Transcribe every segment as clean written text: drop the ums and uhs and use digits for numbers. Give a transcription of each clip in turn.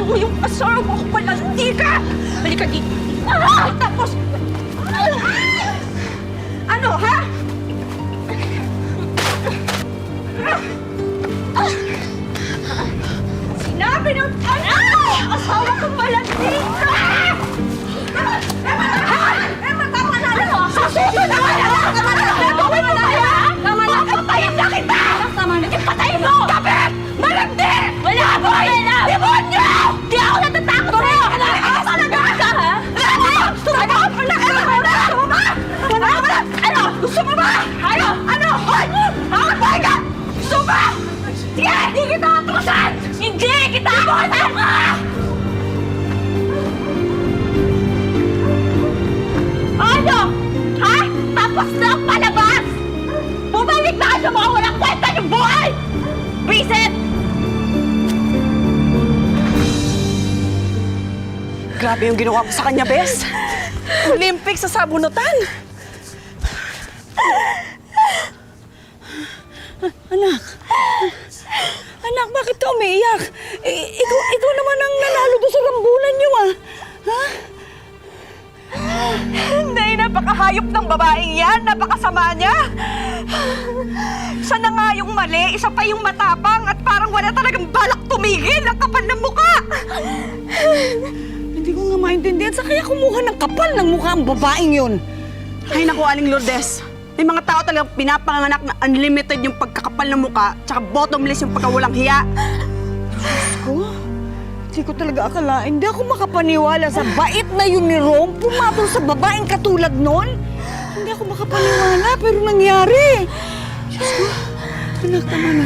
mo yung asawa ko, malandi ka! Halika dito. Tapos... Ano, ha? Sinabi ng asawa ko, malandi ka! Emma, tama na! Susunod na! Tama na! Tama na! Patayin na kita! Tama na! Ipatayin mo! Kapit! Malandi! Wala ako! Demonyo! Di ako natatakot sa'yo! Talaga ka, ha? Gusto mo ba? Ano? Gusto mo ba? Ano? Hoy! Hoy ka! Gusto mo ba? Sige! Hindi kita atusan! Hindi kita atusan! Ano? Ha? Tapos na ang palabas! Bumalik na kayo mga walang kwenta niyong buhay! Visit! Grabe yung ginawa mo sa kanya, Bes. Olympic sa sabunutan. Anak. Anak, bakit ka umiiyak? Ikaw naman ang nanalo doon sa rambulan niyo, ah. Ha? Hindi, napakahayop ng babaeng yan. Napakasama niya. Isa na nga yung mali, isa pa yung matapang at parang wala talagang balak tumigil. Ang kapal ng mukha. Hindi ko nga maintindihan. Sa kaya kumuha ng kapal ng mukha ang babaeng yun? Ay naku, Aling Lourdes. May mga tao talagang pinapanganak na unlimited yung pagkakapal ng mukha tsaka bottomless yung pagkawalang hiya. Diyos ko, hindi ko talaga akalain. Hindi ako makapaniwala sa bait na yun ni Rome. Pumatol sa babaeng katulad nun. Hindi ako makapaniwala, pero nangyari. Diyos ko, anak, tama na.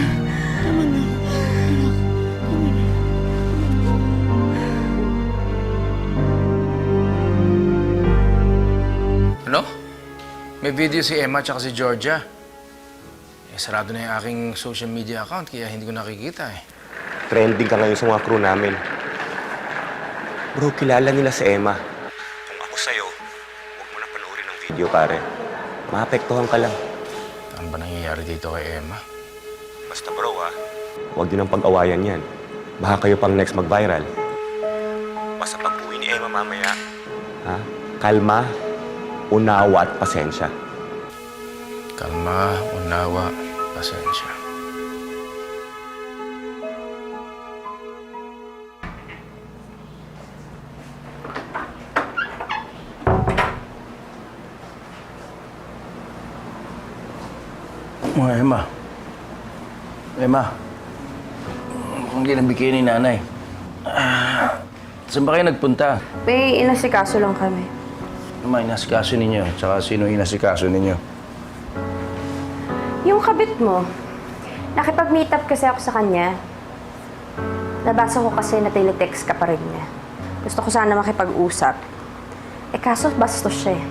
Tama na. Anak, tama na. Ano? May video si Emma at si Georgia. Sarado na yung aking social media account kaya hindi ko nakikita eh. Trending ka ngayon sa mga crew namin. Bro, kilala nila si Emma. Kung ako sa'yo, huwag mo na panoorin ang video, pare. Maapektuhan ka lang. Ano ba nangyayari dito kay Emma? Basta bro, ha? Huwag yun ang pag-awayan yan. Baka kayo pang next mag-viral. Basta pag-uwi ni Emma mamaya, ha? Kalma, unawa at pasensya. Kalma, unawa, pasensya. Emma. Emma. Ang ginabigay ni nanay. Saan ba kayo nagpunta? May inasikaso lang kami. Ano ba inasikaso ninyo? Tsaka sino inasikaso ninyo? Yung kabit mo, nakipag-meet up kasi ako sa kanya. Nabasa ko kasi na teletext ka pa rin niya. Gusto ko sana makipag-usap. Kaso bastos siya eh.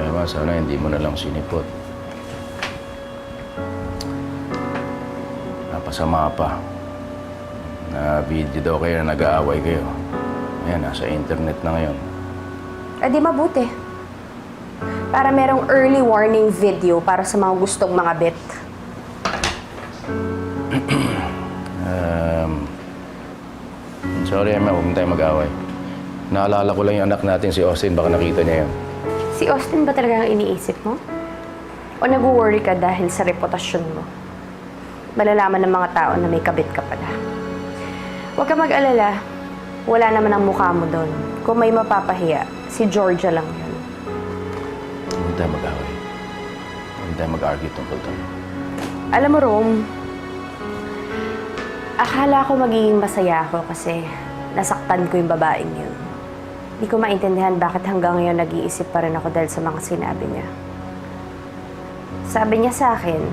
Emma, sana hindi mo na lang sinipot. Napasama pa. Na video daw kayo na nag-aaway kayo. Ayan, nasa internet na ngayon. Di mabuti. Para merong early warning video para sa mga gustong mga bet. Sorry, Emma, huwag na tayo mag-aaway. Naalala ko lang yung anak natin, si Austin. Baka nakita niya yun. Si Austin ba talaga ang iniisip mo? O nag-worry ka dahil sa reputasyon mo? Malalaman ng mga tao na may kabit ka pala. Huwag ka mag-alala. Wala naman ang mukha mo doon. Kung may mapapahiya, si Georgia lang yun. Huwag tayo mag-aaway. Huwag tayo mag-argue tungkol doon. Alam mo, Rome, akala ko magiging masaya ako kasi nasaktan ko yung babaeng yun. Hindi ko maintindihan bakit hanggang ngayon nag-iisip pa rin ako dahil sa mga sinabi niya. Sabi niya sa akin,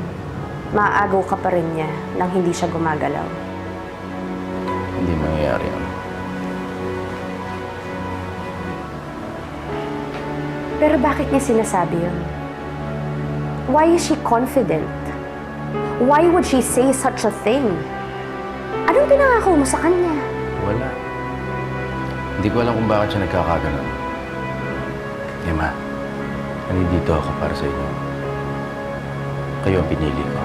maaagaw ka pa rin niya nang hindi siya gumagalaw. Hindi mangyayari yun. Pero bakit niya sinasabi yun? Why is she confident? Why would she say such a thing? Anong pinangako mo sa kanya? Wala. Hindi ko alam kung bakit siya nagkakaganon. Emma, nandito ako para sa inyo. Kayo ang pinili ko.